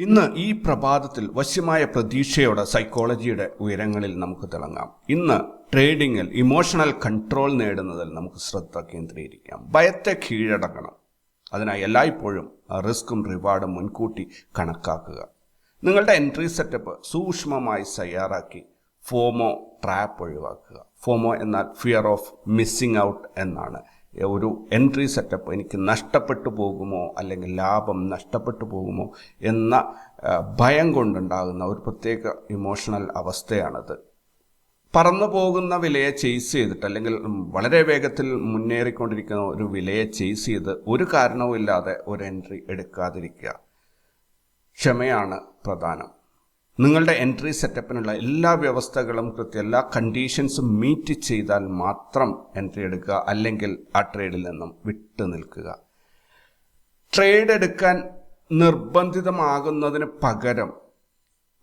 ഇന്ന് ഈ പ്രഭാതത്തിൽ വശ്യമായ പ്രതീക്ഷയോടെ സൈക്കോളജിയുടെ ഉയരങ്ങളിൽ നമുക്ക് തിളങ്ങാം. ഇന്ന് ട്രേഡിങ്ങിൽ ഇമോഷണൽ കൺട്രോൾ നേടുന്നതിൽ നമുക്ക് ശ്രദ്ധ കേന്ദ്രീകരിക്കാം. ഭയത്തെ കീഴടക്കണം. അതിനായി എല്ലായ്പ്പോഴും റിസ്ക്കും റിവാർഡും മുൻകൂട്ടി കണക്കാക്കുക. നിങ്ങളുടെ എൻട്രി സെറ്റപ്പ് സൂക്ഷ്മമായി തയ്യാറാക്കി ഫോമോ ട്രാപ്പ് ഒഴിവാക്കുക. ഫോമോ എന്നാൽ ഫിയർ ഓഫ് മിസ്സിംഗ് ഔട്ട് എന്നാണ്. ഒരു എൻട്രി സെറ്റപ്പ് എനിക്ക് നഷ്ടപ്പെട്ടു പോകുമോ അല്ലെങ്കിൽ ലാഭം നഷ്ടപ്പെട്ടു പോകുമോ എന്ന ഭയം കൊണ്ടുണ്ടാകുന്ന ഒരു പ്രത്യേക ഇമോഷണൽ അവസ്ഥയാണത്. പറന്നു പോകുന്ന വിലയെ ചേസ് ചെയ്തിട്ട് അല്ലെങ്കിൽ വളരെ വേഗത്തിൽ മുന്നേറിക്കൊണ്ടിരിക്കുന്ന ഒരു വിലയെ ചേസ് ചെയ്ത് ഒരു കാരണവുമില്ലാതെ ഒരു എൻട്രി എടുക്കാതിരിക്കുക. ക്ഷമയാണ് പ്രധാനം. നിങ്ങളുടെ എൻട്രി സെറ്റപ്പിനുള്ള എല്ലാ വ്യവസ്ഥകളും എല്ലാ കണ്ടീഷൻസും മീറ്റ് ചെയ്താൽ മാത്രം എൻട്രി എടുക്കുക, അല്ലെങ്കിൽ ആ ട്രേഡിൽ നിന്നും വിട്ടു നിൽക്കുക. ട്രേഡ് എടുക്കാൻ നിർബന്ധിതമാകുന്നതിന് പകരം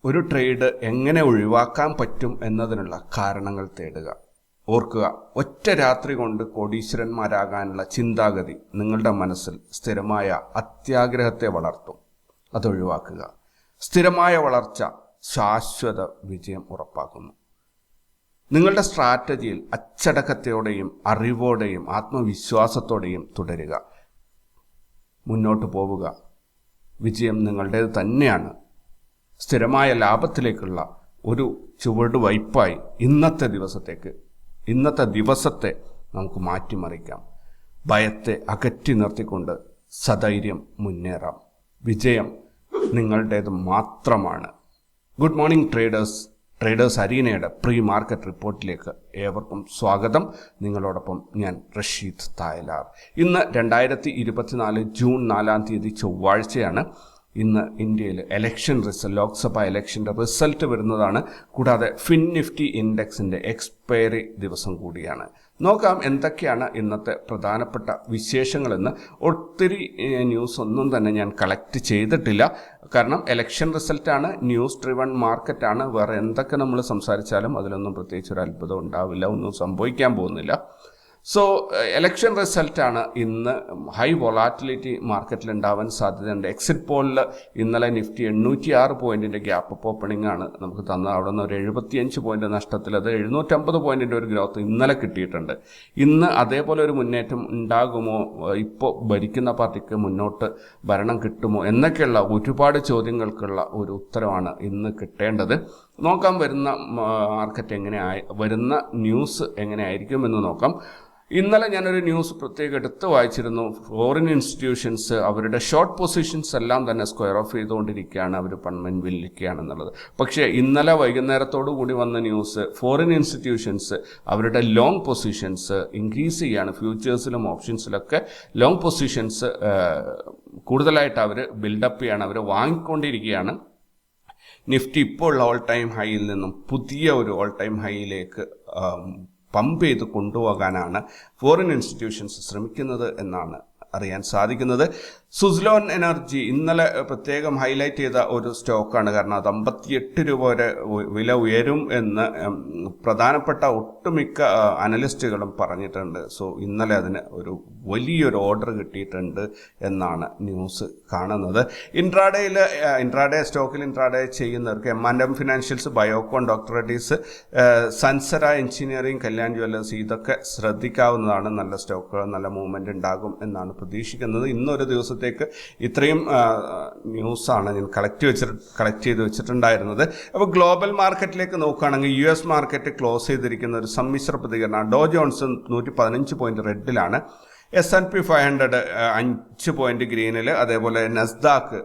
ഒരു ട്രേഡ് എങ്ങനെ ഒഴിവാക്കാൻ പറ്റും എന്നതിനുള്ള കാരണങ്ങൾ തേടുക. ഓർക്കുക, ഒറ്റ രാത്രി കൊണ്ട് കോടീശ്വരന്മാരാകാനുള്ള ചിന്താഗതി നിങ്ങളുടെ മനസ്സിൽ സ്ഥിരമായ അത്യാഗ്രഹത്തെ വളർത്തും. അതൊഴിവാക്കുക. സ്ഥിരമായ വളർച്ച ശാശ്വത വിജയം ഉറപ്പാക്കുന്നു. നിങ്ങളുടെ സ്ട്രാറ്റജിയിൽ അച്ചടക്കത്തോടെയും അറിവോടെയും ആത്മവിശ്വാസത്തോടെയും തുടരുക. മുന്നോട്ട് പോവുക. വിജയം നിങ്ങളുടേത് തന്നെയാണ്. സ്ഥിരമായ ലാഭത്തിലേക്കുള്ള ഒരു ചുവടുവയ്പായി ഇന്നത്തെ ദിവസത്തെ നമുക്ക് മാറ്റിമറിക്കാം. ഭയത്തെ അകറ്റി നിർത്തിക്കൊണ്ട് സധൈര്യം മുന്നേറാം. വിജയം നിങ്ങളുടേത് മാത്രമാണ്. ഗുഡ് മോർണിംഗ് ട്രേഡേഴ്സ് അരീനയുടെ പ്രീ മാർക്കറ്റ് റിപ്പോർട്ടിലേക്ക് ഏവർക്കും സ്വാഗതം. നിങ്ങളോടൊപ്പം ഞാൻ റഷീദ് തായലാർ. ഇന്ന് 2024 ജൂൺ 4 ചൊവ്വാഴ്ചയാണ്. ഇന്ന് ഇന്ത്യയിൽ ലോക്സഭാ ഇലക്ഷൻ്റെ റിസൾട്ട് വരുന്നതാണ്. കൂടാതെ നിഫ്റ്റി ഇൻഡെക്സിൻ്റെ എക്സ്പയറി ദിവസം കൂടിയാണ്. നോക്കാം എന്തൊക്കെയാണ് ഇന്നത്തെ പ്രധാനപ്പെട്ട വിശേഷങ്ങളെന്ന്. ഒത്തിരി ന്യൂസ് ഒന്നും തന്നെ ഞാൻ കളക്ട് ചെയ്തിട്ടില്ല. കാരണം ഇലക്ഷൻ റിസൾട്ടാണ്, ന്യൂസ് ഡ്രിവൺ മാർക്കറ്റാണ്. വേറെ എന്തൊക്കെ നമ്മൾ സംസാരിച്ചാലും അതിലൊന്നും പ്രത്യേകിച്ച് ഒരു അത്ഭുതം ഉണ്ടാവില്ല, ഒന്നും സംഭവിക്കാൻ പോകുന്നില്ല. സോ ഇലക്ഷൻ റിസൾട്ടാണ് ഇന്ന് ഹൈ വൊളാറ്റിലിറ്റി മാർക്കറ്റിൽ ഉണ്ടാവാൻ സാധ്യതയുണ്ട്. എക്സിറ്റ് പോളിൽ ഇന്നലെ നിഫ്റ്റി 806 പോയിന്റിൻ്റെ ഗ്യാപ്പ് അപ്പ് ഓപ്പണിംഗ് ആണ് നമുക്ക് തന്നത്. അവിടെ നിന്ന് ഒരു 75 പോയിന്റ് നഷ്ടത്തിൽ അത് 750 പോയിന്റിൻ്റെ ഒരു ഗ്രോത്ത് ഇന്നലെ കിട്ടിയിട്ടുണ്ട്. ഇന്ന് അതേപോലെ ഒരു മുന്നേറ്റം ഉണ്ടാകുമോ, ഇപ്പോൾ ഭരിക്കുന്ന പാർട്ടിക്ക് മുന്നോട്ട് ഭരണം കിട്ടുമോ എന്നൊക്കെയുള്ള ഒരുപാട് ചോദ്യങ്ങൾക്കുള്ള ഒരു ഉത്തരവാണ് ഇന്ന് കിട്ടേണ്ടത്. നോക്കാം വരുന്ന മാർക്കറ്റ് വരുന്ന ന്യൂസ് എങ്ങനെയായിരിക്കുമെന്ന് നോക്കാം. ഇന്നലെ ഞാനൊരു ന്യൂസ് പ്രത്യേകം എടുത്ത് വായിച്ചിരുന്നു. ഫോറിൻ ഇൻസ്റ്റിറ്റ്യൂഷൻസ് അവരുടെ ഷോർട്ട് പൊസിഷൻസ് എല്ലാം തന്നെ സ്ക്വയർ ഓഫ് ചെയ്തുകൊണ്ടിരിക്കുകയാണ്, അവർ പൺമൻ വില്ലിക്കുകയാണെന്നുള്ളത്. പക്ഷേ ഇന്നലെ വൈകുന്നേരത്തോടു കൂടി വന്ന ന്യൂസ് ഫോറിൻ ഇൻസ്റ്റിറ്റ്യൂഷൻസ് അവരുടെ ലോങ് പൊസിഷൻസ് ഇൻക്രീസ് ചെയ്യാണ്. ഫ്യൂച്ചേഴ്സിലും ഓപ്ഷൻസിലൊക്കെ ലോങ് പൊസിഷൻസ് കൂടുതലായിട്ട് അവർ ബിൽഡപ്പ് ചെയ്യാണ്, അവർ വാങ്ങിക്കൊണ്ടിരിക്കുകയാണ്. നിഫ്റ്റി ഇപ്പോൾ ഉള്ള ഓൾ ടൈം ഹൈയിൽ നിന്നും പുതിയ ഒരു ഓൾ ടൈം ഹൈയിലേക്ക് പമ്പ് ചെയ്ത് കൊണ്ടുപോകാനാണ് ഫോറിൻ ഇൻസ്റ്റിറ്റ്യൂഷൻസ് ശ്രമിക്കുന്നത് എന്നാണ് അറിയാൻ സാധിക്കുന്നത്. സുസ്ലോൺ എനർജി ഇന്നലെ പ്രത്യേകം ഹൈലൈറ്റ് ചെയ്ത ഒരു സ്റ്റോക്കാണ്. കാരണം അത് 58 രൂപ വരെ വില ഉയരും എന്ന് പ്രധാനപ്പെട്ട ഒട്ടുമിക്ക അനലിസ്റ്റുകളും പറഞ്ഞിട്ടുണ്ട്. സോ ഇന്നലെ അതിന് ഒരു വലിയൊരു ഓർഡർ കിട്ടിയിട്ടുണ്ട് എന്നാണ് ന്യൂസ് കാണുന്നത്. ഇൻട്രാഡേ സ്റ്റോക്കിൽ ചെയ്യുന്നവർക്ക് M&M financials, Biocon, doctor Reddy's, Sansera engineering, Kalyan jewellers ഇതൊക്കെ ശ്രദ്ധിക്കാവുന്നതാണ്. നല്ല സ്റ്റോക്കുകൾ, നല്ല മൂവ്മെന്റ് ഉണ്ടാകും എന്നാണ് പ്രതീക്ഷിക്കുന്നത്. ഇന്നൊരു ദിവസത്തേക്ക് ഇത്രയും ന്യൂസാണ് ഞാൻ കളക്ട് ചെയ്ത് വെച്ചിട്ടുണ്ടായിരുന്നത്. അപ്പോൾ ഗ്ലോബൽ മാർക്കറ്റിലേക്ക് നോക്കുകയാണെങ്കിൽ US മാർക്കറ്റ് ക്ലോസ് ചെയ്തിരിക്കുന്ന ഒരു സമ്മിശ്ര പ്രതികരണം. ഡോ ജോൺസ് 115 പോയിന്റ് റെഡിലാണ്, S&P 500 5 പോയിന്റ് ഗ്രീനിൽ, അതേപോലെ നസ്ദാക്ക്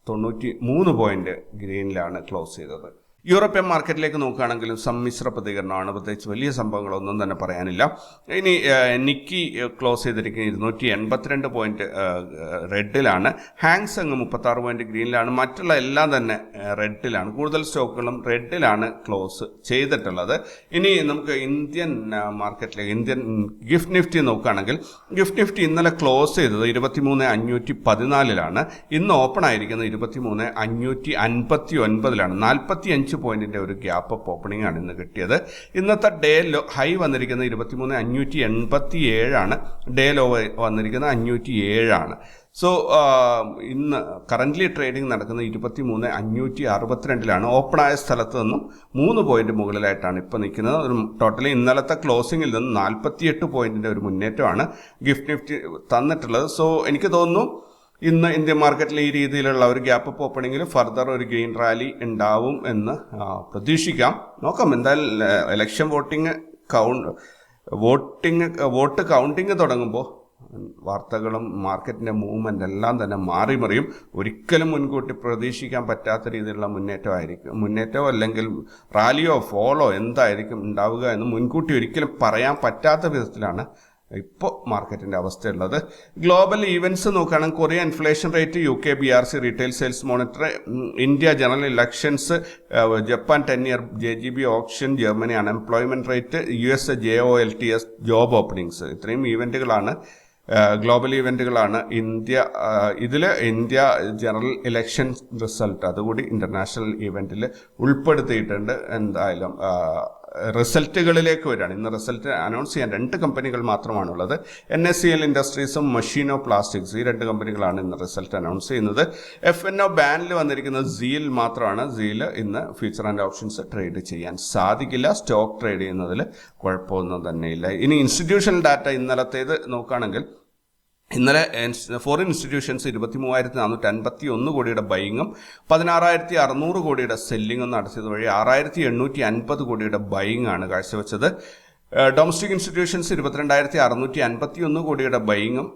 93 പോയിന്റ് ഗ്രീനിലാണ് ക്ലോസ് ചെയ്തത്. യൂറോപ്യൻ മാർക്കറ്റിലേക്ക് നോക്കുകയാണെങ്കിലും സമ്മിശ്ര പ്രതികരണമാണ്. പ്രത്യേകിച്ച് വലിയ സംഭവങ്ങളൊന്നും തന്നെ പറയാനില്ല. ഇനി നിക്കി ക്ലോസ് ചെയ്തിരിക്കുന്നത് 282 പോയിന്റ് റെഡിലാണ്. ഹാങ്സങ് 36 പോയിന്റ് ഗ്രീനിലാണ്. മറ്റുള്ള എല്ലാം തന്നെ റെഡിലാണ്. കൂടുതൽ സ്റ്റോക്കുകളും റെഡിലാണ് ക്ലോസ് ചെയ്തിട്ടുള്ളത്. ഇനി നമുക്ക് ഇന്ത്യൻ മാർക്കറ്റിലേക്ക് ഗിഫ്റ്റ് നിഫ്റ്റി നോക്കുകയാണെങ്കിൽ ഗിഫ്റ്റ് നിഫ്റ്റി ഇന്നലെ ക്ലോസ് ചെയ്തത് 23,514 ഇന്ന് ഓപ്പൺ ആയിരിക്കുന്നത് 23,559 45 25 പോയിന്റിന്റെ ഒരു ഗ്യാപ്പ് അപ്പ് ഓപ്പണിംഗ് ആണ് ഇന്ന് കിട്ടിയത്. ഇന്നത്തെ ഡേ ഹൈ വന്നിരിക്കുന്നത് 23,587 ആണ്. ഡേ ലോ വന്നിരിക്കുന്നത് 507 ആണ്. സോ ഇന്ന് കറൻ്റ്ലി ട്രേഡിംഗ് നടക്കുന്നത് 23,562 ഓപ്പണായ സ്ഥലത്ത് നിന്നും 3 പോയിന്റ് മുകളിലായിട്ടാണ് ഇപ്പോൾ നിൽക്കുന്നത്. ഒരു ടോട്ടലി ഇന്നലത്തെ ക്ലോസിംഗിൽ നിന്ന് 48 പോയിന്റിന്റെ ഒരു മുന്നേറ്റമാണ് ഗിഫ്റ്റ് നിഫ്റ്റി തന്നിട്ടുള്ളത്. സോ എനിക്ക് തോന്നുന്നു ഇന്ന് ഇന്ത്യൻ മാർക്കറ്റിൽ ഈ രീതിയിലുള്ള ഒരു ഗ്യാപ്പ് അപ്പ് ഓപ്പണിങ്ങിൽ ഫർദർ ഒരു ഗെയിൻ റാലി ഉണ്ടാവും എന്ന് പ്രതീക്ഷിക്കാം. നോക്കാം. എന്തായാലും ഇലക്ഷൻ വോട്ട് കൗണ്ടിങ് തുടങ്ങുമ്പോൾ വാർത്തകളും മാർക്കറ്റിൻ്റെ മൂവ്മെൻ്റ് എല്ലാം തന്നെ മാറി മറിയും. ഒരിക്കലും മുൻകൂട്ടി പ്രതീക്ഷിക്കാൻ പറ്റാത്ത രീതിയിലുള്ള മുന്നേറ്റമോ അല്ലെങ്കിൽ റാലിയോ ഫോളോ എന്തായിരിക്കും ഉണ്ടാവുക എന്ന് മുൻകൂട്ടി ഒരിക്കലും പറയാൻ പറ്റാത്ത വിധത്തിലാണ് ഇപ്പോൾ മാർക്കറ്റിൻ്റെ അവസ്ഥയുള്ളത്. ഗ്ലോബൽ ഈവൻറ്റ്സ് നോക്കുകയാണെങ്കിൽ Korea inflation rate, UK BRC retail sales monitor, India general elections, Japan 10 year JGB option, Germany unemployment rate, US JOLTS job openings. ഇത്രയും ഈവൻറ്റുകളാണ്, ഗ്ലോബൽ ഈവൻറ്റുകളാണ്. ഇന്ത്യ ജനറൽ ഇലക്ഷൻ റിസൾട്ട് അതുകൂടി ഇൻ്റർനാഷണൽ ഈവൻറ്റിൽ ഉൾപ്പെടുത്തിയിട്ടുണ്ട്. എന്തായാലും റിസൾട്ടുകളിലേക്ക് വരികയാണ്. ഇന്ന് റിസൾട്ട് അനൗൺസ് ചെയ്യാൻ 2 കമ്പനികൾ മാത്രമാണുള്ളത്. NSCL ഇൻഡസ്ട്രീസും മഷീനോ പ്ലാസ്റ്റിക്സ്, ഈ 2 കമ്പനികളാണ് ഇന്ന് റിസൾട്ട് അനൗൺസ് ചെയ്യുന്നത്. FNO ബാനിൽ വന്നിരിക്കുന്നത് സീൽ മാത്രമാണ്. സീൽ ഇന്ന് ഫ്യൂച്ചർ ആൻഡ് ഓപ്ഷൻസ് ട്രേഡ് ചെയ്യാൻ സാധിക്കില്ല. സ്റ്റോക്ക് ട്രേഡ് ചെയ്യുന്നതിൽ കുഴപ്പമൊന്നും തന്നെയില്ല. ഇനി ഇൻസ്റ്റിറ്റ്യൂഷണൽ ഡാറ്റ ഇന്നലത്തേത് നോക്കുകയാണെങ്കിൽ ഇന്നലെ ഫോറിൻ ഇൻസ്റ്റിറ്റ്യൂഷൻസ് 23,451 കോടിയുടെ ബൈങ്ങും 16,600 കോടിയുടെ സെല്ലിങ്ങും നടത്തിയത് വഴി 6,850 കോടിയുടെ ബൈങ് ആണ് കാഴ്ചവെച്ചത്. ഡൊമസ്റ്റിക് ഇൻസ്റ്റിറ്റ്യൂഷൻസ് 22,651 കോടിയുടെ ബൈങ്ങും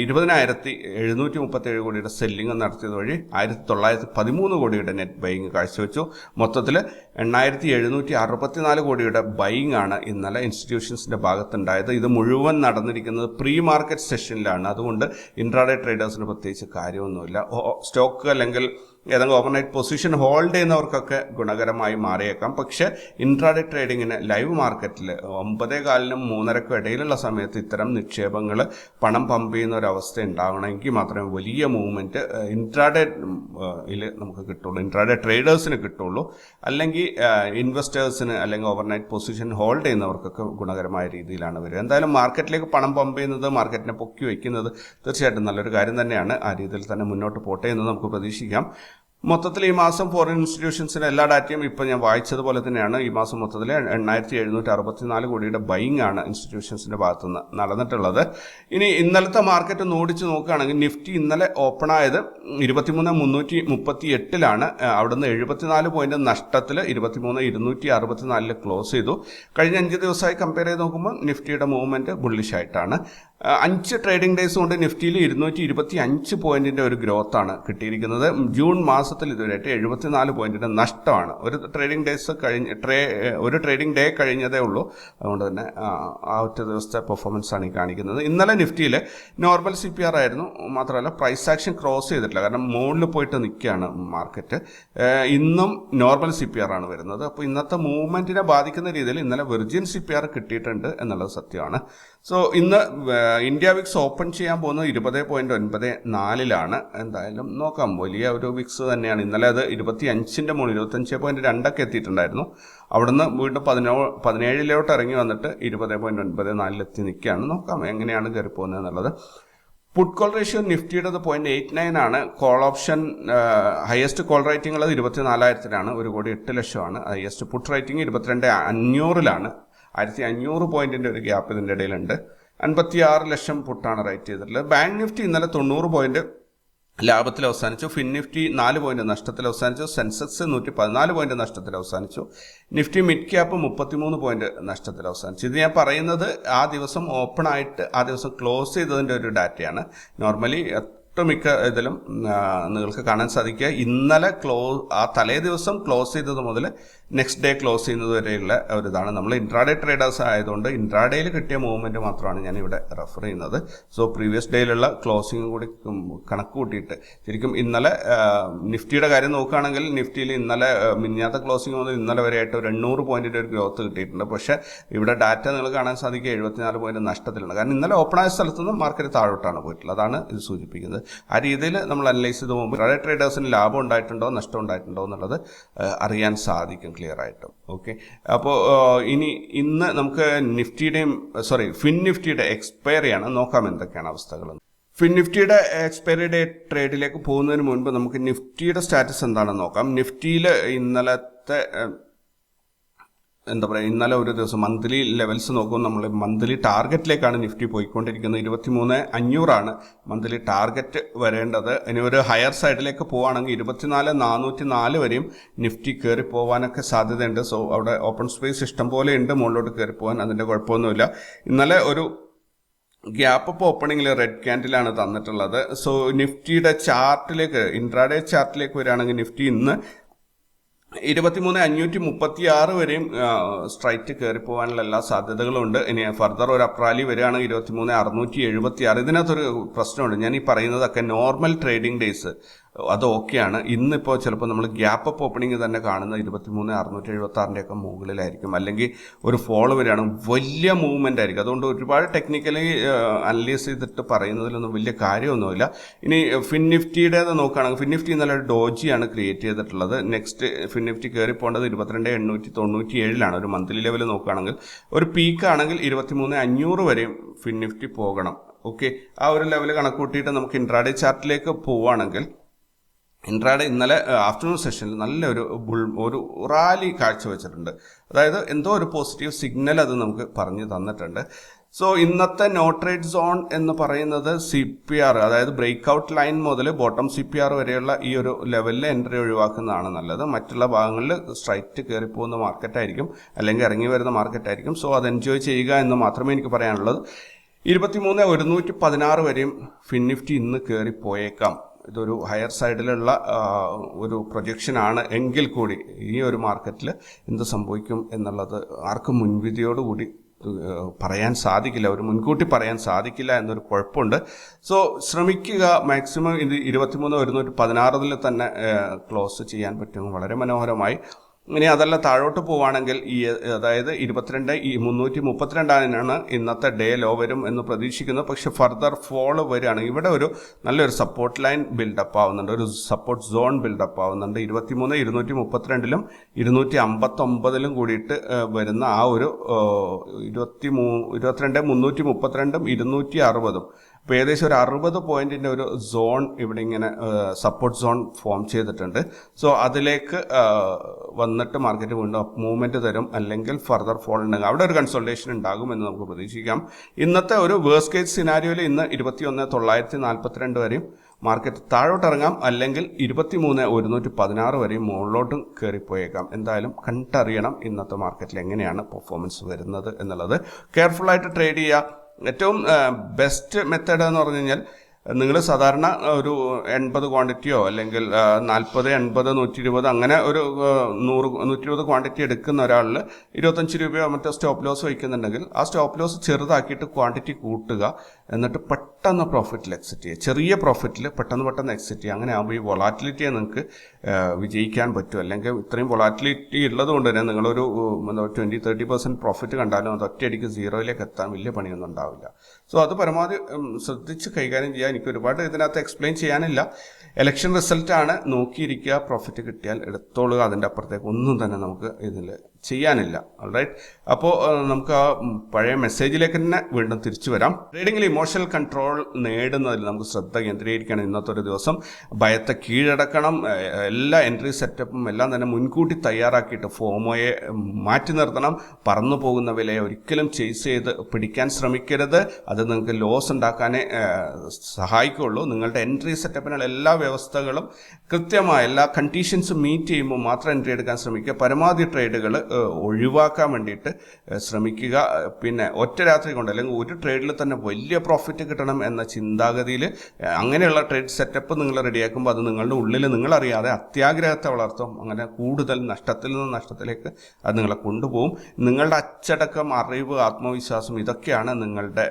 20,737 കോടിയുടെ സെല്ലിങ്ങും നടത്തിയത് വഴി 1,913 കോടിയുടെ നെറ്റ് ബൈങ് കാഴ്ചവെച്ചു. മൊത്തത്തിൽ 8,764 കോടിയുടെ ബൈങ് ആണ് ഇന്നലെ ഇൻസ്റ്റിറ്റ്യൂഷൻസിന്റെ ഭാഗത്തുണ്ടായത്. ഇത് മുഴുവൻ നടന്നിരിക്കുന്നത് പ്രീ മാർക്കറ്റ് സെഷനിലാണ്. അതുകൊണ്ട് ഇൻട്രാഡേ ട്രേഡേഴ്സിന് പ്രത്യേകിച്ച് കാര്യമൊന്നുമില്ല. സ്റ്റോക്ക് അല്ലെങ്കിൽ ഏതെങ്കിലും ഓവർനൈറ്റ് പൊസിഷൻ ഹോൾഡ് ചെയ്യുന്നവർക്കൊക്കെ ഗുണകരമായി മാറിയേക്കാം. പക്ഷേ ഇൻട്രാഡേ ട്രേഡിങ്ങിന് ലൈവ് മാർക്കറ്റിൽ 9:15 3:30 ഇടയിലുള്ള സമയത്ത് ഇത്തരം നിക്ഷേപങ്ങൾ പണം പമ്പ് ചെയ്യുന്ന ഒരു അവസ്ഥ ഉണ്ടാവണമെങ്കിൽ മാത്രമേ വലിയ മൂവ്മെൻറ്റ് ഇൻട്രാഡേയിൽ നമുക്ക് കിട്ടുള്ളൂ, ഇൻട്രാഡേ ട്രേഡേഴ്സിന് കിട്ടുള്ളൂ. അല്ലെങ്കിൽ ഇൻവെസ്റ്റേഴ്സിന് അല്ലെങ്കിൽ ഓവർനൈറ്റ് പൊസിഷൻ ഹോൾഡ് ചെയ്യുന്നവർക്കൊക്കെ ഗുണകരമായ രീതിയിലാണ് വരിക. എന്തായാലും മാർക്കറ്റിലേക്ക് പണം പമ്പ് ചെയ്യുന്നത്, മാർക്കറ്റിനെ പൊക്കി വയ്ക്കുന്നത് തീർച്ചയായിട്ടും നല്ലൊരു കാര്യം തന്നെയാണ്. ആ രീതിയിൽ തന്നെ മുന്നോട്ട് പോട്ടെ എന്ന് നമുക്ക് പ്രതീക്ഷിക്കാം. മൊത്തത്തിൽ ഈ മാസം ഫോറിൻ ഇൻസ്റ്റിറ്റ്യൂഷൻസിൻ്റെ എല്ലാ ഡാറ്റയും ഇപ്പോൾ ഞാൻ വായിച്ചതുപോലെ തന്നെയാണ്. ഈ മാസം മൊത്തത്തിൽ 8,764 കോടിയുടെ ബൈങ് ആണ് ഇൻസ്റ്റിറ്റ്യൂഷൻസിൻ്റെ ഭാഗത്തുനിന്ന് നടന്നിട്ടുള്ളത്. ഇനി ഇന്നലത്തെ മാർക്കറ്റ് ഒന്ന് ഓടിച്ച് നോക്കുകയാണെങ്കിൽ നിഫ്റ്റി ഇന്നലെ ഓപ്പണായത് 23,338 അവിടുന്ന് 74 പോയിന്റ് നഷ്ടത്തിൽ 23,264 ക്ലോസ് ചെയ്തു. കഴിഞ്ഞ 5 ദിവസമായി കമ്പയർ ചെയ്ത് നോക്കുമ്പോൾ നിഫ്റ്റിയുടെ മൂവ്മെൻറ്റ് ബുള്ളിഷായിട്ടാണ്. 5 ട്രേഡിംഗ് ഡേയ്സ് കൊണ്ട് നിഫ്റ്റിയിൽ 225 പോയിന്റിന്റെ ഒരു ഗ്രോത്ത് ആണ് കിട്ടിയിരിക്കുന്നത്. ജൂൺ മാസത്തിൽ ഇതുവരെയായിട്ട് 74 പോയിന്റിന്റെ നഷ്ടമാണ്. ഒരു ട്രേഡിംഗ് ഡേ കഴിഞ്ഞതേ ഉള്ളൂ. അതുകൊണ്ട് തന്നെ ആ ഒറ്റ ദിവസത്തെ പെർഫോമൻസ് ആണ് ഈ കാണിക്കുന്നത്. ഇന്നലെ നിഫ്റ്റിയിൽ നോർമൽ CPR ആയിരുന്നു. മാത്രമല്ല പ്രൈസ് ആക്ഷൻ ക്രോസ് ചെയ്തിട്ടില്ല, കാരണം മുകളിൽ പോയിട്ട് നിൽക്കുകയാണ് മാർക്കറ്റ്. ഇന്നും നോർമൽ CPR ആണ് വരുന്നത്. അപ്പോൾ ഇന്നത്തെ മൂവ്മെന്റിനെ ബാധിക്കുന്ന രീതിയിൽ ഇന്നലെ വെർജിൻ CPR കിട്ടിയിട്ടുണ്ട് എന്നുള്ളത് സത്യമാണ്. സോ ഇന്ന് ഇന്ത്യ വിക്സ് ഓപ്പൺ ചെയ്യാൻ പോകുന്നത് 20.94 എന്തായാലും നോക്കാം. വലിയ ഒരു വിക്സ് തന്നെയാണ്. ഇന്നലെ അത് 25ന്റെ മുകളിൽ 25.2 എത്തിയിട്ടുണ്ടായിരുന്നു. അവിടുന്ന് വീണ്ടും 17 ഇറങ്ങി വന്നിട്ട് 20.94 എത്തി നിൽക്കുകയാണ്. നോക്കാം എങ്ങനെയാണ് കയറി പോകുന്നത് എന്നുള്ളത്. പുട്ട് കോൾ റേഷ്യോ നിഫ്റ്റിയുടെ 0.89 ആണ്. Call option highest call rating ഉള്ളത് 24,000 1,08,00,000. ഹയസ്റ്റ് പുട്ട് റേറ്റിംഗ് 22,500 1,500 പോയിന്റിന്റെ ഒരു ഗ്യാപ്പ് ഇതിൻ്റെ ഇടയിലുണ്ട്. 56 ലക്ഷം പുട്ടാണ് റേറ്റ് ചെയ്തിട്ടുള്ളത്. ബാങ്ക് നിഫ്റ്റി ഇന്നലെ 90 പോയിന്റ് ലാഭത്തിൽ അവസാനിച്ചു. ഫിൻ നിഫ്റ്റി 4 പോയിന്റ് നഷ്ടത്തിൽ അവസാനിച്ചു. സെൻസെക്സ് 114 പോയിന്റ് നഷ്ടത്തിൽ അവസാനിച്ചു. നിഫ്റ്റി മിഡ് ക്യാപ്പ് 33 പോയിന്റ് നഷ്ടത്തിൽ അവസാനിച്ചു. ഇത് ഞാൻ പറയുന്നത് ആ ദിവസം ഓപ്പൺ ആയിട്ട് ആ ദിവസം ക്ലോസ് ചെയ്തതിൻ്റെ ഒരു ഡാറ്റയാണ്. നോർമലി ഒട്ടുമിക്ക ഇതിലും നിങ്ങൾക്ക് കാണാൻ സാധിക്കുക ഇന്നലെ ആ തലേ ദിവസം ക്ലോസ് ചെയ്തത് മുതൽ നെക്സ്റ്റ് ഡേ ക്ലോസ് ചെയ്യുന്നത് വരെയുള്ള ഒരു ഇതാണ്. നമ്മൾ ഇൻട്രാഡേ ട്രേഡേഴ്സ് ആയതുകൊണ്ട് ഇൻട്രാഡേയിൽ കിട്ടിയ മൂവ്മെൻറ്റ് മാത്രമാണ് ഞാൻ ഇവിടെ റെഫർ ചെയ്യുന്നത്. സോ പ്രീവിയസ് ഡേയിലുള്ള ക്ലോസിംഗ് കൂടി കണക്ക് കൂട്ടിയിട്ട് ശരിക്കും ഇന്നലെ നിഫ്റ്റിയുടെ കാര്യം നോക്കുകയാണെങ്കിൽ നിഫ്റ്റിയിൽ ഇന്നലെ മിനിഞ്ഞാത്ത ക്ലോസിംഗ് മുതൽ ഇന്നലെ വരെയായിട്ട് 800 പോയിന്റിൻ്റെ ഒരു ഗ്രോത്ത് കിട്ടിയിട്ടുണ്ട്. പക്ഷേ ഇവിടെ ഡാറ്റ നിങ്ങൾ കാണാൻ സാധിക്കുക 74 പോയിന്റ് നഷ്ടത്തിലുണ്ട്. കാരണം ഇന്നലെ ഓപ്പൺ ആയ സ്ഥലത്ത് നിന്ന് മാർക്കറ്റ് താഴോട്ടാണ് പോയിട്ടുള്ളത്. അതാണ് ഇത് സൂചിപ്പിക്കുന്നത്. ആ രീതിയിൽ നമ്മൾ അനലൈസ് ചെയ്ത് പോകുമ്പോൾ പഴയ ട്രേഡേഴ്സിന് ലാഭം ഉണ്ടായിട്ടുണ്ടോ നഷ്ടം ഉണ്ടായിട്ടുണ്ടോ എന്നുള്ളത് അറിയാൻ സാധിക്കും ക്ലിയർ ആയിട്ടും. ഓക്കെ, അപ്പോൾ ഇന്ന് നമുക്ക് ഫിൻ നിഫ്റ്റിയുടെ എക്സ്പയറിയാണ്, നോക്കാം എന്തൊക്കെയാണ് അവസ്ഥകൾ. ഫിൻ നിഫ്റ്റിയുടെ എക്സ്പയറി ഡേ ട്രേഡിലേക്ക് പോകുന്നതിന് മുൻപ് നമുക്ക് നിഫ്റ്റിയുടെ സ്റ്റാറ്റസ് എന്താണെന്ന് നോക്കാം. നിഫ്റ്റിയിൽ ഇന്നലത്തെ ഇന്നലെ ഒരു ദിവസം മന്ത്ലി ലെവൽസ് നോക്കുമ്പോൾ നമ്മൾ മന്ത്ലി ടാർഗറ്റിലേക്കാണ് നിഫ്റ്റി പോയിക്കൊണ്ടിരിക്കുന്നത്. 23,500 മന്ത്ലി ടാർഗറ്റ് വരേണ്ടത്. ഇനി ഒരു ഹയർ സൈഡിലേക്ക് പോവുകയാണെങ്കിൽ 24,404 വരെയും നിഫ്റ്റി കയറി പോകാനൊക്കെ സാധ്യതയുണ്ട്. സോ അവിടെ ഓപ്പൺ സ്പേസ് ഇഷ്ടം പോലെ ഉണ്ട് മുകളിലോട്ട് കയറി പോകാൻ, അതിൻ്റെ കുഴപ്പമൊന്നുമില്ല. ഇന്നലെ ഒരു ഗ്യാപ്പ് അപ്പ് ഓപ്പണിംഗിൽ റെഡ് ക്യാൻഡിലാണ് തന്നിട്ടുള്ളത്. സോ നിഫ്റ്റിയുടെ ചാർട്ടിലേക്ക്, ഇൻട്രാഡേ ചാർട്ടിലേക്ക് വരികയാണെങ്കിൽ നിഫ്റ്റി ഇന്ന് 23,536 വരെയും സ്ട്രൈറ്റ് കയറി പോകാനുള്ള എല്ലാ സാധ്യതകളും ഉണ്ട്. ഇനി ഫർദർ ഒരു അപ്രാലി വരികയാണെങ്കിൽ 23,676. ഇതിനകത്തൊരു പ്രശ്നമുണ്ട്. ഞാൻ ഈ പറയുന്നതൊക്കെ നോർമൽ ട്രേഡിംഗ് ഡേയ്സ് അത് ഓക്കെയാണ്. ഇന്നിപ്പോൾ ചിലപ്പോൾ നമ്മൾ ഗ്യാപ്പ് അപ്പ് ഓപ്പണിംഗ് തന്നെ കാണുന്നത് 23,676 മുകളിലായിരിക്കും. അല്ലെങ്കിൽ ഒരു ഫോളോ വരികയാണ്, വലിയ മൂവ്മെൻ്റ് ആയിരിക്കും. അതുകൊണ്ട് ഒരുപാട് ടെക്നിക്കലി അനലൈസ് ചെയ്തിട്ട് പറയുന്നതിലൊന്നും വലിയ കാര്യമൊന്നുമില്ല. ഇനി ഫിൻ നിഫ്റ്റിയുടേത് നോക്കുകയാണെങ്കിൽ ഫിൻ നിഫ്റ്റി ഇന്നലെ ഡോജിയാണ് ക്രിയേറ്റ് ചെയ്തിട്ടുള്ളത്. നെക്സ്റ്റ് ഫിൻ നിഫ്റ്റി കയറി പോകേണ്ടത് 22,897 ഒരു മന്ത്ലി ലെവൽ നോക്കുകയാണെങ്കിൽ. ഒരു പീക്കാണെങ്കിൽ 23,500 വരെയും ഫിൻ നിഫ്റ്റി പോകണം. ഓക്കെ, ആ ഒരു ലെവൽ കണക്ക് കൂട്ടിയിട്ട് നമുക്ക് ഇൻട്രാഡേ ചാർട്ടിലേക്ക് പോവുകയാണെങ്കിൽ ഇൻട്രാഡേ ഇന്നലെ ആഫ്റ്റർനൂൺ സെഷനിൽ നല്ലൊരു ഒരു റാലി കാഴ്ചവെച്ചിട്ടുണ്ട്. അതായത് എന്തോ ഒരു പോസിറ്റീവ് സിഗ്നൽ അത് നമുക്ക് പറഞ്ഞു തന്നിട്ടുണ്ട്. സോ ഇന്നത്തെ നോ ട്രേഡ് സോൺ എന്ന് പറയുന്നത് CPR, അതായത് ബ്രേക്ക് ഔട്ട് ലൈൻ മുതൽ ബോട്ടം CPR വരെയുള്ള ഈ ഒരു ലെവലിൽ എൻട്രി ഒഴിവാക്കുന്നതാണ് നല്ലത്. മറ്റുള്ള ഭാഗങ്ങളിൽ സ്ട്രൈറ്റ് കയറി പോകുന്ന മാർക്കറ്റായിരിക്കും, അല്ലെങ്കിൽ ഇറങ്ങി വരുന്ന മാർക്കറ്റായിരിക്കും. സോ അത് എൻജോയ് ചെയ്യുക എന്ന് മാത്രമേ എനിക്ക് പറയാനുള്ളത്. 23,116 വരെയും ഫിൻ നിഫ്റ്റി ഇന്ന് കയറി പോയേക്കാം. ഇതൊരു ഹയർ സൈഡിലുള്ള ഒരു പ്രൊജക്ഷനാണ് എങ്കിൽ കൂടി ഈ ഒരു മാർക്കറ്റിൽ എന്ത് സംഭവിക്കും എന്നുള്ളത് ആർക്കും മുൻവിധിയോടുകൂടി പറയാൻ സാധിക്കില്ല, ഒരു മുൻകൂട്ടി പറയാൻ സാധിക്കില്ല എന്നൊരു കുഴപ്പമുണ്ട്. സോ ശ്രമിക്കുക മാക്സിമം ഇത് 23,116 തന്നെ ക്ലോസ് ചെയ്യാൻ പറ്റും വളരെ മനോഹരമായി. ഇനി അതല്ല താഴോട്ട് പോവുകയാണെങ്കിൽ അതായത് 22,332 ഇന്നത്തെ ഡേ ലോ വരും എന്ന് പ്രതീക്ഷിക്കുന്നു. പക്ഷെ ഫർദർ ഫോളോ വരികയാണ്. ഇവിടെ ഒരു നല്ലൊരു സപ്പോർട്ട് ലൈൻ ബിൽഡപ്പ് ആവുന്നുണ്ട്, ഒരു സപ്പോർട്ട് സോൺ ബിൽഡപ്പ് ആവുന്നുണ്ട്. 23,232 259 കൂടിയിട്ട് വരുന്ന ആ ഒരു 22,332 260. അപ്പോൾ ഏകദേശം ഒരു 60 പോയിന്റിൻ്റെ ഒരു സോൺ ഇവിടെ ഇങ്ങനെ സപ്പോർട്ട് സോൺ ഫോം ചെയ്തിട്ടുണ്ട്. സോ അതിലേക്ക് വന്നിട്ട് മാർക്കറ്റ് വീണ്ടും മൂവ്മെൻറ്റ് തരും, അല്ലെങ്കിൽ ഫർദർ ഫോൾ ഉണ്ടെങ്കിൽ അവിടെ ഒരു കൺസൾട്ടേഷൻ ഉണ്ടാകുമെന്ന് നമുക്ക് പ്രതീക്ഷിക്കാം. ഇന്നത്തെ ഒരു വേഴ്സ്റ്റ് കേസ് സിനാരിയോയിൽ ഇന്ന് 21,942 വരെയും മാർക്കറ്റ് താഴോട്ട് ഇറങ്ങാം, അല്ലെങ്കിൽ 23,116 വരെയും മുകളിലോട്ടും കയറിപ്പോയേക്കാം. എന്തായാലും കണ്ടറിയണം ഇന്നത്തെ മാർക്കറ്റിൽ എങ്ങനെയാണ് പെർഫോമൻസ് വരുന്നത് എന്നുള്ളത്. കെയർഫുള്ളായിട്ട് ട്രേഡ് ചെയ്യുക. ഏറ്റവും ബെസ്റ്റ് മെത്തേഡ് എന്ന് പറഞ്ഞു കഴിഞ്ഞാൽ നിങ്ങൾ സാധാരണ ഒരു 80 ക്വാണ്ടിറ്റിയോ അല്ലെങ്കിൽ 40, 80, 120 അങ്ങനെ ഒരു 100, 120 ക്വാണ്ടിറ്റി എടുക്കുന്ന ഒരാളിൽ 25 രൂപയോ മറ്റോ സ്റ്റോപ്പ് ലോസ് വയ്ക്കുന്നുണ്ടെങ്കിൽ ആ സ്റ്റോപ്പ് ലോസ് ചെറുതാക്കിയിട്ട് ക്വാണ്ടിറ്റി കൂട്ടുക, എന്നിട്ട് പെട്ടെന്ന് പ്രോഫിറ്റിൽ എക്സിറ്റ് ചെയ്യുക. ചെറിയ പ്രോഫിറ്റിൽ പെട്ടെന്ന് എക്സിറ്റ് ചെയ്യുക. അങ്ങനെ ആകുമ്പോൾ ഈ വൊളാറ്റിലിറ്റിയെ നിങ്ങൾക്ക് വിജയിക്കാൻ പറ്റും. അല്ലെങ്കിൽ ഇത്രയും വൊളാറ്റിലിറ്റി ഉള്ളത് കൊണ്ട് തന്നെ നിങ്ങളൊരു 20-30% പ്രോഫിറ്റ് കണ്ടാലും അത് ഒറ്റയടിക്ക് സീറോയിലേക്ക് എത്താൻ വലിയ പണിയൊന്നും ഉണ്ടാവില്ല. സോ അത് പരമാവധി ശ്രദ്ധിച്ച് കൈകാര്യം ചെയ്യാൻ. എനിക്ക് ഒരുപാട് ഇതിനകത്ത് എക്സ്പ്ലെയിൻ ചെയ്യാനില്ല. ഇലക്ഷൻ റിസൾട്ടാണ്, നോക്കിയിരിക്കുക, പ്രോഫിറ്റ് കിട്ടിയാൽ എടുത്തോളുക. അതിൻ്റെ അപ്പുറത്തേക്ക് ഒന്നും തന്നെ നമുക്ക് ഇതിൽ ചെയ്യാനില്ല. ഓൾറൈറ്റ്, അപ്പോൾ നമുക്ക് ആ പഴയ മെസ്സേജിലേക്ക് തന്നെ വീണ്ടും തിരിച്ചു വരാം. ട്രേഡിങ്ങിൽ ഇമോഷണൽ കൺട്രോൾ നേടുന്നതിൽ നമുക്ക് ശ്രദ്ധ കേന്ദ്രീകരിക്കണം. ഇന്നത്തെ ഒരു ദിവസം ഭയത്തെ കീഴടക്കണം. എല്ലാ എൻട്രി സെറ്റപ്പും എല്ലാം തന്നെ മുൻകൂട്ടി തയ്യാറാക്കിയിട്ട് ഫോമോയെ മാറ്റി നിർത്തണം. പറന്നു പോകുന്ന വിലയെ ഒരിക്കലും ചേസ് ചെയ്ത് പിടിക്കാൻ ശ്രമിക്കരുത്. അത് നിങ്ങൾക്ക് ലോസ് ഉണ്ടാക്കാനേ സഹായിക്കുള്ളൂ. നിങ്ങളുടെ എൻട്രി സെറ്റപ്പിനുള്ള എല്ലാ വ്യവസ്ഥകളും കൃത്യമായ എല്ലാ കണ്ടീഷൻസും മീറ്റ് ചെയ്യുമ്പോൾ മാത്രം എൻട്രി എടുക്കാൻ ശ്രമിക്കുക. പരമാവധി ട്രേഡുകൾ ഒഴിവാക്കാൻ വേണ്ടിയിട്ട് ശ്രമിക്കുക. പിന്നെ ഒറ്റ രാത്രി കൊണ്ട് അല്ലെങ്കിൽ ഒരു ട്രേഡിൽ തന്നെ വലിയ പ്രോഫിറ്റ് കിട്ടണം എന്ന ചിന്താഗതിയിൽ അങ്ങനെയുള്ള ട്രേഡ് സെറ്റപ്പ് നിങ്ങൾ റെഡിയാക്കുമ്പോൾ അത് നിങ്ങളുടെ ഉള്ളിൽ നിങ്ങളറിയാതെ അത്യാഗ്രഹത്തെ വളർത്തും. അങ്ങനെ കൂടുതൽ നഷ്ടത്തിൽ നിന്ന് നഷ്ടത്തിലേക്ക് അത് നിങ്ങളെ കൊണ്ടുപോകും. നിങ്ങളുടെ അച്ചടക്കം, അറിവ്, ആത്മവിശ്വാസം ഇതൊക്കെയാണ് നിങ്ങളുടെ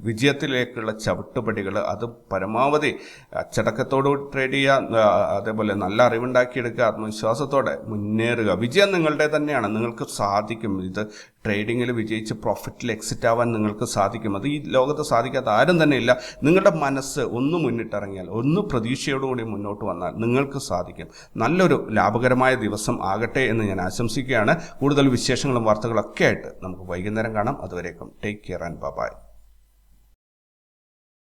വിജയത്തിലേക്കുള്ള ചവിട്ടുപടികൾ. അത് പരമാവധി അച്ചടക്കത്തോട് ട്രേഡ് ചെയ്യുക, അതേപോലെ നല്ല അറിവുണ്ടാക്കിയെടുക്കുക, ആത്മവിശ്വാസത്തോടെ മുന്നേറുക. വിജയം നിങ്ങളുടെ തന്നെയാണ്. നിങ്ങൾക്ക് സാധിക്കും. ഇത് ട്രേഡിങ്ങിൽ വിജയിച്ച് പ്രോഫിറ്റിൽ എക്സിറ്റ് ആവാൻ നിങ്ങൾക്ക് സാധിക്കും. അത് ഈ ലോകത്ത് സാധിക്കാത്ത ആരും തന്നെ ഇല്ല. നിങ്ങളുടെ മനസ്സ് ഒന്ന് മുന്നിട്ടിറങ്ങിയാൽ, ഒന്ന് പ്രതീക്ഷയോടുകൂടി മുന്നോട്ട് വന്നാൽ നിങ്ങൾക്ക് സാധിക്കും. നല്ലൊരു ലാഭകരമായ ദിവസം ആകട്ടെ എന്ന് ഞാൻ ആശംസിക്കുകയാണ്. കൂടുതൽ വിശേഷങ്ങളും വാർത്തകളൊക്കെ ആയിട്ട് നമുക്ക് വൈകുന്നേരം കാണാം. അതുവരേക്കും ടേക്ക് കെയർ ആൻഡ് ബൈ.